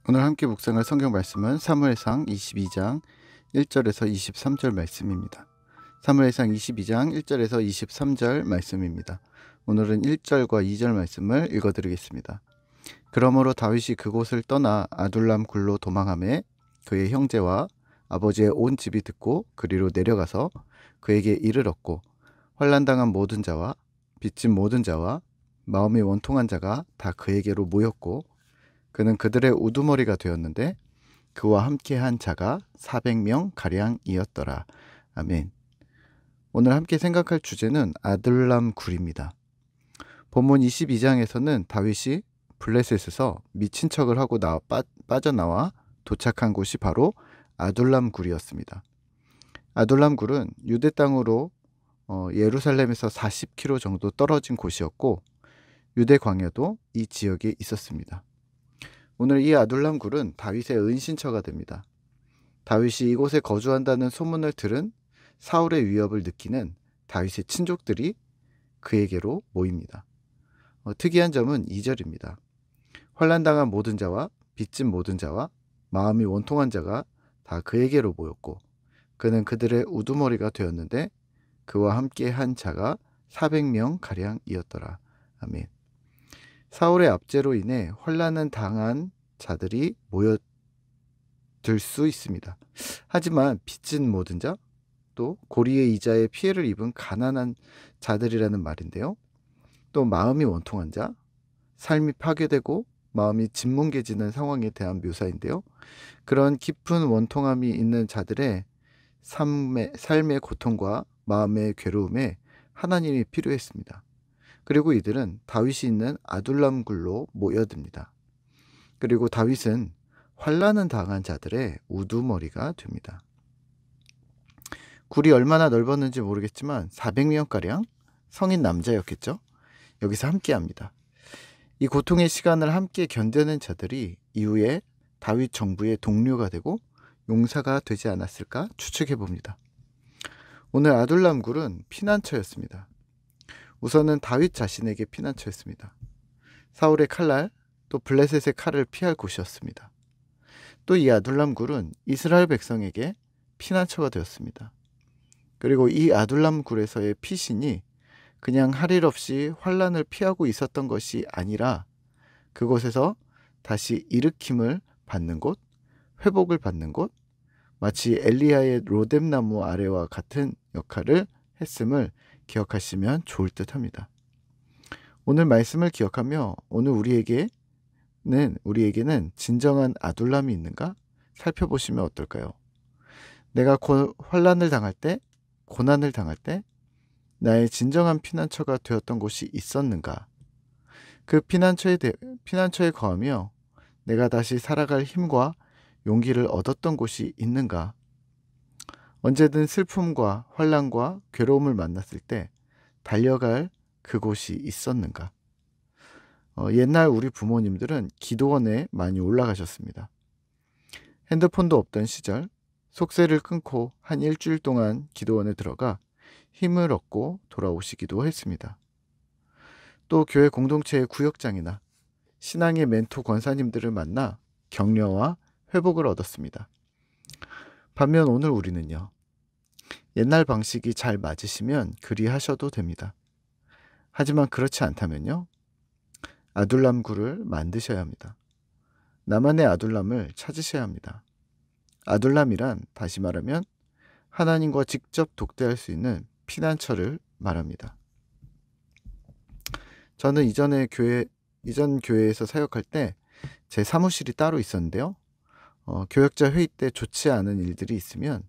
오늘 함께 묵상할 성경 말씀은 사무엘상 22장 1절에서 23절 말씀입니다. 사무엘상 22장 1절에서 23절 말씀입니다. 오늘은 1절과 2절 말씀을 읽어드리겠습니다. 그러므로 다윗이 그곳을 떠나 아둘람 굴로 도망하매 그의 형제와 아버지의 온 집이 듣고 그리로 내려가서 그에게 이르렀고 환난당한 모든 자와 빚진 모든 자와 마음이 원통한 자가 다 그에게로 모였고 그는 그들의 우두머리가 되었는데 그와 함께한 자가 400명 가량이었더라. 아멘. 오늘 함께 생각할 주제는 아둘람 굴입니다. 본문 22장에서는 다윗이 블레셋에서 미친 척을 하고 빠져나와 도착한 곳이 바로 아둘람 굴이었습니다. 아둘람 굴은 유대 땅으로 예루살렘에서 40km 정도 떨어진 곳이었고 유대 광야도 이 지역에 있었습니다. 오늘 이 아둘람 굴은 다윗의 은신처가 됩니다. 다윗이 이곳에 거주한다는 소문을 들은 사울의 위협을 느끼는 다윗의 친족들이 그에게로 모입니다. 특이한 점은 2절입니다. 환난당한 모든 자와 빚진 모든 자와 마음이 원통한 자가 다 그에게로 모였고 그는 그들의 우두머리가 되었는데 그와 함께 한 자가 400명 가량이었더라. 아멘. 사울의 압제로 인해 환난을 당한 자들이 모여들 수 있습니다. 하지만 빚진 모든 자, 또 고리의 이자에 피해를 입은 가난한 자들이라는 말인데요. 또 마음이 원통한 자, 삶이 파괴되고 마음이 짓뭉개지는 상황에 대한 묘사인데요. 그런 깊은 원통함이 있는 자들의 삶의 고통과 마음의 괴로움에 하나님이 필요했습니다. 그리고 이들은 다윗이 있는 아둘람 굴로 모여듭니다. 그리고 다윗은 환난을 당한 자들의 우두머리가 됩니다. 굴이 얼마나 넓었는지 모르겠지만 400명가량 성인 남자였겠죠. 여기서 함께합니다. 이 고통의 시간을 함께 견뎌낸 자들이 이후에 다윗 정부의 동료가 되고 용사가 되지 않았을까 추측해봅니다. 오늘 아둘람 굴은 피난처였습니다. 우선은 다윗 자신에게 피난처였습니다. 사울의 칼날, 또 블레셋의 칼을 피할 곳이었습니다. 또 이 아둘람 굴은 이스라엘 백성에게 피난처가 되었습니다. 그리고 이 아둘람 굴에서의 피신이 그냥 할 일 없이 환난을 피하고 있었던 것이 아니라 그곳에서 다시 일으킴을 받는 곳, 회복을 받는 곳, 마치 엘리야의 로뎀나무 아래와 같은 역할을 했음을 기억하시면 좋을 듯 합니다. 오늘 말씀을 기억하며 오늘 우리에게는 진정한 아둘람이 있는가 살펴보시면 어떨까요? 내가 환난을 당할 때, 고난을 당할 때 나의 진정한 피난처가 되었던 곳이 있었는가? 그 피난처에 거하며 내가 다시 살아갈 힘과 용기를 얻었던 곳이 있는가? 언제든 슬픔과 환난과 괴로움을 만났을 때 달려갈 그곳이 있었는가? 옛날 우리 부모님들은 기도원에 많이 올라가셨습니다. 핸드폰도 없던 시절 속세를 끊고 한 일주일 동안 기도원에 들어가 힘을 얻고 돌아오시기도 했습니다. 또 교회 공동체의 구역장이나 신앙의 멘토 권사님들을 만나 격려와 회복을 얻었습니다. 반면 오늘 우리는요. 옛날 방식이 잘 맞으시면 그리 하셔도 됩니다. 하지만 그렇지 않다면요. 아둘람 굴을 만드셔야 합니다. 나만의 아둘람을 찾으셔야 합니다. 아둘람이란 다시 말하면 하나님과 직접 독대할 수 있는 피난처를 말합니다. 저는 이전 교회에서 사역할 때 제 사무실이 따로 있었는데요. 교역자 회의 때 좋지 않은 일들이 있으면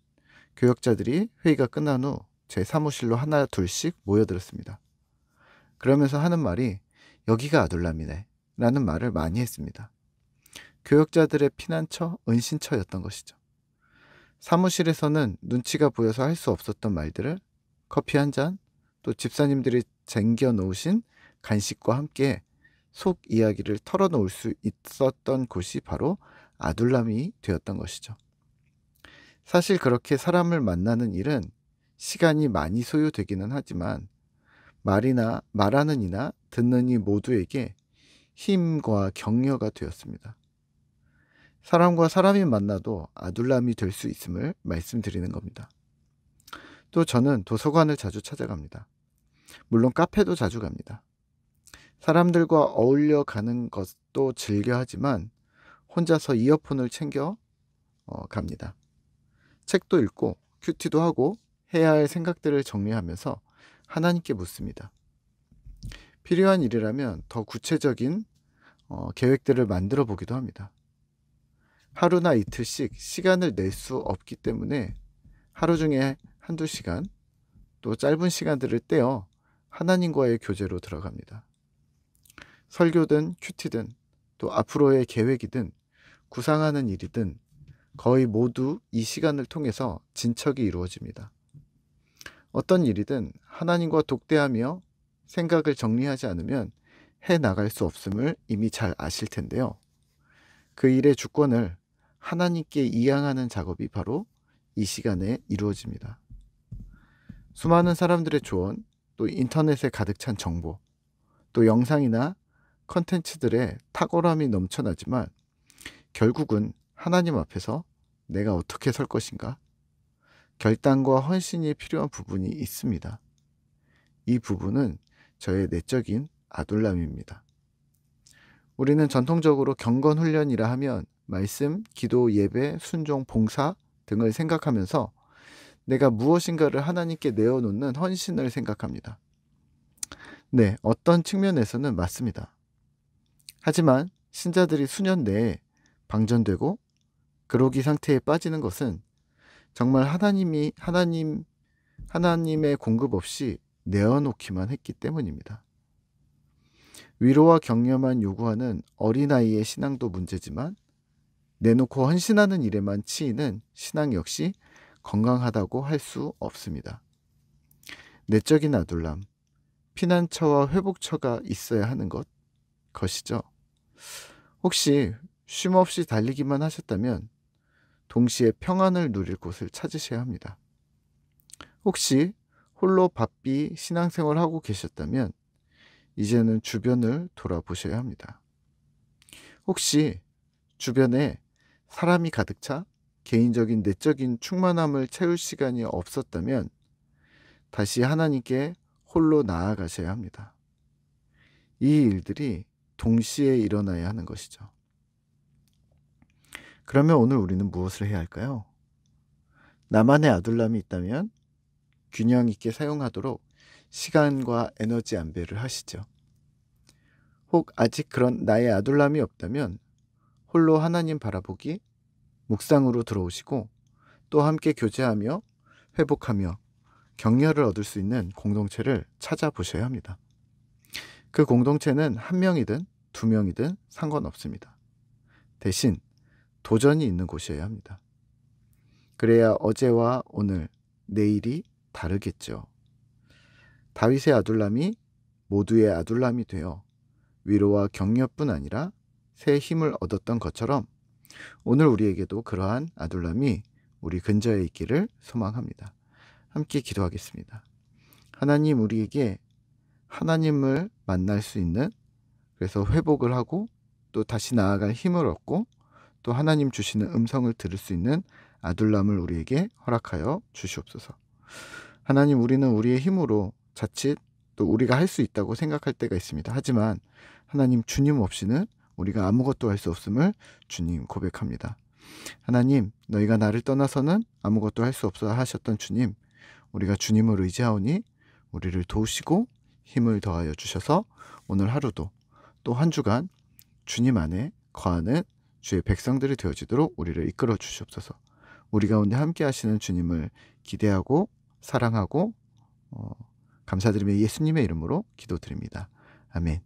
교역자들이 회의가 끝난 후 제 사무실로 하나 둘씩 모여들었습니다. 그러면서 하는 말이 여기가 아둘람이네 라는 말을 많이 했습니다. 교역자들의 피난처, 은신처였던 것이죠. 사무실에서는 눈치가 보여서 할 수 없었던 말들을 커피 한 잔, 또 집사님들이 쟁겨 놓으신 간식과 함께 속 이야기를 털어놓을 수 있었던 곳이 바로 아둘람이 되었던 것이죠. 사실 그렇게 사람을 만나는 일은 시간이 많이 소요되기는 하지만 말하는 이나 듣는 이 모두에게 힘과 격려가 되었습니다. 사람과 사람이 만나도 아둘람이 될 수 있음을 말씀드리는 겁니다. 또 저는 도서관을 자주 찾아갑니다. 물론 카페도 자주 갑니다. 사람들과 어울려 가는 것도 즐겨 하지만 혼자서 이어폰을 챙겨 갑니다. 책도 읽고 큐티도 하고 해야 할 생각들을 정리하면서 하나님께 묻습니다. 필요한 일이라면 더 구체적인 계획들을 만들어 보기도 합니다. 하루나 이틀씩 시간을 낼 수 없기 때문에 하루 중에 한두 시간, 또 짧은 시간들을 떼어 하나님과의 교제로 들어갑니다. 설교든 큐티든 또 앞으로의 계획이든 구상하는 일이든 거의 모두 이 시간을 통해서 진척이 이루어집니다. 어떤 일이든 하나님과 독대하며 생각을 정리하지 않으면 해 나갈 수 없음을 이미 잘 아실 텐데요. 그 일의 주권을 하나님께 이양하는 작업이 바로 이 시간에 이루어집니다. 수많은 사람들의 조언, 또 인터넷에 가득 찬 정보, 또 영상이나 컨텐츠들의 탁월함이 넘쳐나지만 결국은 하나님 앞에서 내가 어떻게 설 것인가? 결단과 헌신이 필요한 부분이 있습니다. 이 부분은 저의 내적인 아둘람입니다. 우리는 전통적으로 경건훈련이라 하면 말씀, 기도, 예배, 순종, 봉사 등을 생각하면서 내가 무엇인가를 하나님께 내어놓는 헌신을 생각합니다. 네, 어떤 측면에서는 맞습니다. 하지만 신자들이 수년 내에 방전되고 그러기 상태에 빠지는 것은 정말 하나님의 공급 없이 내어놓기만 했기 때문입니다. 위로와 격려만 요구하는 어린아이의 신앙도 문제지만 내놓고 헌신하는 일에만 치이는 신앙 역시 건강하다고 할 수 없습니다. 내적인 아둘람, 피난처와 회복처가 있어야 하는 것이죠. 혹시 쉼없이 달리기만 하셨다면 동시에 평안을 누릴 곳을 찾으셔야 합니다. 혹시 홀로 바삐 신앙생활을 하고 계셨다면 이제는 주변을 돌아보셔야 합니다. 혹시 주변에 사람이 가득 차 개인적인 내적인 충만함을 채울 시간이 없었다면 다시 하나님께 홀로 나아가셔야 합니다. 이 일들이 동시에 일어나야 하는 것이죠. 그러면 오늘 우리는 무엇을 해야 할까요? 나만의 아둘람이 있다면 균형 있게 사용하도록 시간과 에너지 안배를 하시죠. 혹 아직 그런 나의 아둘람이 없다면 홀로 하나님 바라보기, 묵상으로 들어오시고 또 함께 교제하며 회복하며 격려를 얻을 수 있는 공동체를 찾아보셔야 합니다. 그 공동체는 한 명이든 두 명이든 상관없습니다. 대신 도전이 있는 곳이어야 합니다. 그래야 어제와 오늘, 내일이 다르겠죠. 다윗의 아둘람이 모두의 아둘람이 되어 위로와 격려뿐 아니라 새 힘을 얻었던 것처럼 오늘 우리에게도 그러한 아둘람이 우리 근처에 있기를 소망합니다. 함께 기도하겠습니다. 하나님, 우리에게 하나님을 만날 수 있는, 그래서 회복을 하고 또 다시 나아갈 힘을 얻고 또 하나님 주시는 음성을 들을 수 있는 아둘람을 우리에게 허락하여 주시옵소서. 하나님, 우리는 우리의 힘으로 자칫 또 우리가 할 수 있다고 생각할 때가 있습니다. 하지만 하나님, 주님 없이는 우리가 아무것도 할 수 없음을 주님 고백합니다. 하나님, 너희가 나를 떠나서는 아무것도 할 수 없어 하셨던 주님, 우리가 주님을 의지하오니 우리를 도우시고 힘을 더하여 주셔서 오늘 하루도 또 한 주간 주님 안에 거하는 주의 백성들이 되어지도록 우리를 이끌어 주시옵소서. 우리 가운데 함께 하시는 주님을 기대하고 사랑하고 감사드리며 예수님의 이름으로 기도드립니다. 아멘.